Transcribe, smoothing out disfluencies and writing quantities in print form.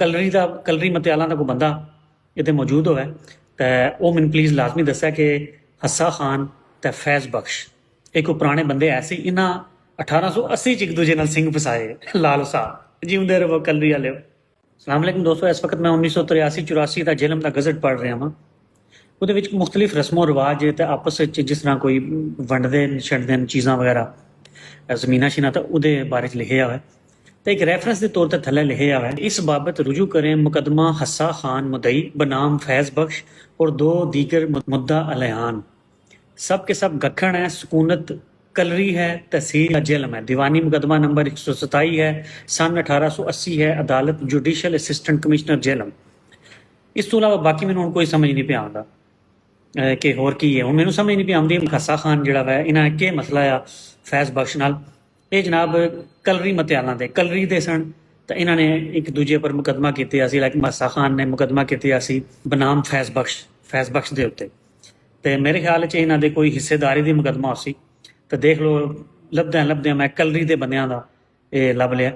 कलरी मतियाला का कोई बंदा इतने मौजूद होवे तो वो मैंने प्लीज़ लाजमी दस्या कि हस्सा खान तो फैज़ बख्श एक पुराने बंदे ऐसे इन्हां 1880 च एक दूजे नाल सिंह फसाए लाल साहब जीवंदे रहो कलरी वाले। अस्सलाम वालेकुम दोस्तों, इस वक्त मैं 1983-84 का जेलम का गज़ट पढ़ रहा हाँ। ਉਹਦੇ ਵਿੱਚ ਮੁxtਲਿਫ ਰਸਮੋ ਰਿਵਾਜ ਤੇ ਆਪਸ ਵਿੱਚ ਜਿਸ ਤਰ੍ਹਾਂ ਕੋਈ ਵੰਡਦੇ ਛੱਡਦੇ ਨੇ ਚੀਜ਼ਾਂ ਵਗੈਰਾ ਜ਼ਮੀਨਾਂ ਸ਼ੀਨਾਂ ਤਾਂ ਉਹਦੇ ਬਾਰੇ 'ਚ ਲਿਖਿਆ ਹੋਇਆ ਤੇ ਇੱਕ ਰੈਫਰੈਂਸ ਦੇ ਤੌਰ ਤੇ ਥੱਲੇ ਲਿਖਿਆ ਹੋਇਆ ਇਸ ਬਾਬਤ ਰੁਜੂ ਕरें मुकदमा हस्सा खान मुदई बनाम फैज़ बख्श और दो दीगर मुद्दा अलयान सब के सब गखन है सुकूनत कलरी है तहसील जेलम है दीवानी मुकदमा नंबर 127 है सन 1880 है अदालत जुडिशल असिस्टेंट कमिश्नर जेलम। इस तो इलावा बाकी मैंने कोई समझ नहीं पिया आਉਂਦਾ कि होर की है। हुण मैनूं समझ नहीं पई आउंदी हस्सा खान जिहड़ा वा इन्हां के मसला आ फैज़ बख्श नाल ये जनाब कलरी मतियालां दे कलरी दे सन तो इन्हां ने एक दूजे पर मुकदमा कीता सी लाइक हस्सा खान ने मुकदमा कीता सी बनाम फैज़ बख्श दे उत्ते ते मेरे ख्याल च इन्हां दे कोई हिस्सेदारी दी मुकदमा हो सी तो देख लो लभद्यां मैं कलरी दे बंदियां दा ये लभ लिया।